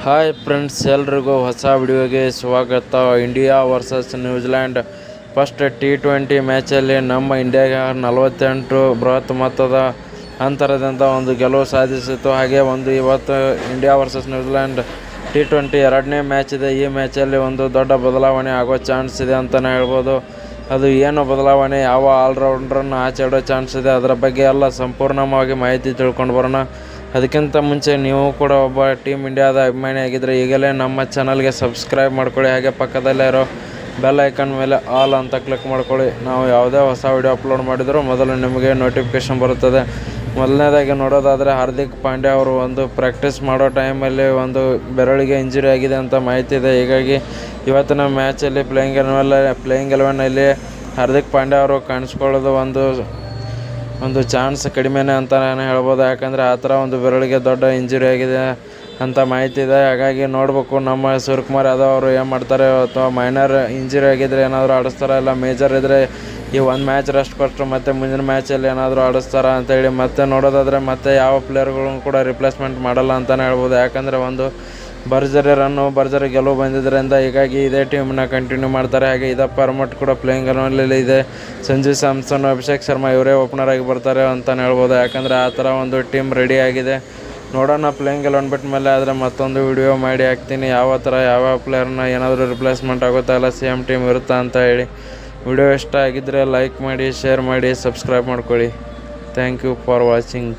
Hi friends, ಎಲ್ರಿಗೂ ಹೊಸ ವಿಡಿಯೋಗೆ ಸ್ವಾಗತ. India versus New Zealand first T20 ಮ್ಯಾಚಲ್ಲಿ ನಮ್ಮ ಇಂಡಿಯಾಗೆ 48 ಬೃಹತ್ ಮೊತ್ತದ ಅಂತರದಿಂದ ಒಂದು ಗೆಲುವು ಸಾಧಿಸಿತು. ಹಾಗೆ ಇವತ್ತು ಇಂಡಿಯಾ ವರ್ಸಸ್ ನ್ಯೂಜಿಲ್ಯಾಂಡ್ T20 ಎರಡನೇ ಮ್ಯಾಚ್ ಇದೆ. ಈ ಮ್ಯಾಚಲ್ಲಿ ಒಂದು ದೊಡ್ಡ ಬದಲಾವಣೆ ಆಗೋ ಚಾನ್ಸ್ ಇದೆ ಅಂತಲೇ ಹೇಳ್ಬೋದು. ಅದು ಏನು ಬದಲಾವಣೆ, ಯಾವ ಆಲ್ರೌಂಡ್ರನ್ನು ಆಚೆ ಇಡೋ ಚಾನ್ಸ್ ಇದೆ, ಅದರ ಬಗ್ಗೆ ಎಲ್ಲ ಸಂಪೂರ್ಣವಾಗಿ ಮಾಹಿತಿ ತಿಳ್ಕೊಂಡು ಬರೋಣ. ಅದಕ್ಕಿಂತ ಮುಂಚೆ ನೀವು ಕೂಡ ಒಬ್ಬ ಟೀಮ್ ಇಂಡಿಯಾದ ಅಭಿಮಾನಿ ಆಗಿದ್ದರೆ ಈಗಲೇ ನಮ್ಮ ಚಾನಲ್ಗೆ ಸಬ್ಸ್ಕ್ರೈಬ್ ಮಾಡ್ಕೊಳ್ಳಿ. ಹಾಗೆ ಪಕ್ಕದಲ್ಲೇ ಇರೋ ಬೆಲ್ ಐಕನ್ ಮೇಲೆ ಆಲ್ ಅಂತ ಕ್ಲಿಕ್ ಮಾಡ್ಕೊಳ್ಳಿ. ನಾವು ಯಾವುದೇ ಹೊಸ ವಿಡಿಯೋ ಅಪ್ಲೋಡ್ ಮಾಡಿದರೂ ಮೊದಲು ನಿಮಗೆ ನೋಟಿಫಿಕೇಷನ್ ಬರುತ್ತದೆ. ಮೊದಲನೇದಾಗಿ ನೋಡೋದಾದರೆ, ಹಾರ್ದಿಕ್ ಪಾಂಡ್ಯ ಅವರು ಪ್ರಾಕ್ಟೀಸ್ ಮಾಡೋ ಟೈಮಲ್ಲಿ ಬೆರಳಿಗೆ ಇಂಜುರಿ ಆಗಿದೆ ಅಂತ ಮಾಹಿತಿ ಇದೆ. ಹೀಗಾಗಿ ಇವತ್ತಿನ ಮ್ಯಾಚಲ್ಲಿ ಪ್ಲೇಯಿಂಗ್ ಎಲೆವನ್ನಲ್ಲಿ ಹಾರ್ದಿಕ್ ಪಾಂಡ್ಯ ಅವರು ಕಾಣಿಸ್ಕೊಳ್ಳೋದು ಒಂದು ಚಾನ್ಸ್ ಕಡಿಮೆನೇ ಅಂತಲೇ ಹೇಳ್ಬೋದು. ಯಾಕಂದರೆ ಆ ಥರ ಬೆರಳಿಗೆ ದೊಡ್ಡ ಇಂಜುರಿ ಆಗಿದೆ ಅಂತ ಮಾಹಿತಿ ಇದೆ. ಹಾಗಾಗಿ ನೋಡಬೇಕು ನಮ್ಮ ಸೂರ್ಯಕುಮಾರ್ ಯಾದವ್ ಅವರು ಏನು ಮಾಡ್ತಾರೆ, ಅಥವಾ ಮೈನರ್ ಇಂಜುರಿ ಆಗಿದ್ದರೆ ಏನಾದರೂ ಆಡಿಸ್ತಾರಾ, ಇಲ್ಲ ಮೇಜರ್ ಇದ್ದರೆ ಈ ಒಂದು ಮ್ಯಾಚ್ ರೆಸ್ಟ್ ಕೊಟ್ಟರು ಮತ್ತು ಮುಂದಿನ ಮ್ಯಾಚಲ್ಲಿ ಏನಾದರೂ ಆಡಿಸ್ತಾರಾ ಅಂತೇಳಿ. ಮತ್ತೆ ನೋಡೋದಾದರೆ ಮತ್ತೆ ಯಾವ ಪ್ಲೇಯರ್ಗಳನ್ನು ಕೂಡ ರಿಪ್ಲೇಸ್ಮೆಂಟ್ ಮಾಡಲ್ಲ ಅಂತಲೇ ಹೇಳ್ಬೋದು. ಯಾಕಂದರೆ ಭರ್ಜರಿ ಗೆಲುವು ಬಂದಿದ್ದರಿಂದ ಹೀಗಾಗಿ ಇದೇ ಟೀಮ್ನ ಕಂಟಿನ್ಯೂ ಮಾಡ್ತಾರೆ. ಹಾಗೆ ಇದೇ ಫಾರ್ಮೆಟ್ ಕೂಡ ಪ್ಲೇಯಿಂಗ್ ಎಲೆವನ್ನಲ್ಲಿ ಇದೆ. ಸಂಜು ಸ್ಯಾಮ್ಸನ್, ಅಭಿಷೇಕ್ ಶರ್ಮಾ ಇವರೇ ಓಪನರ್ ಆಗಿ ಬರ್ತಾರೆ ಅಂತಲೇ ಹೇಳ್ಬೋದು. ಯಾಕಂದರೆ ಆ ಥರ ಟೀಮ್ ರೆಡಿ ಆಗಿದೆ. ನೋಡೋಣ ಪ್ಲೇಯಿಂಗ್ ಎಲೆವನ್ ಬಿಟ್ಟ ಮೇಲೆ. ಆದರೆ ಮತ್ತೊಂದು ವಿಡಿಯೋ ಮಾಡಿ ಹಾಕ್ತೀನಿ, ಯಾವ ಪ್ಲೇಯರ್ನ ಏನಾದರೂ ರಿಪ್ಲೇಸ್ಮೆಂಟ್ ಆಗುತ್ತಾ, ಇಲ್ಲ ಸೇಮ್ ಟೀಮ್ ಇರುತ್ತಾ ಅಂತ ಹೇಳಿ. ವಿಡಿಯೋ ಇಷ್ಟ ಆಗಿದ್ದರೆ ಲೈಕ್ ಮಾಡಿ, ಶೇರ್ ಮಾಡಿ, ಸಬ್ಸ್ಕ್ರೈಬ್ ಮಾಡ್ಕೊಳ್ಳಿ. Thank you for watching.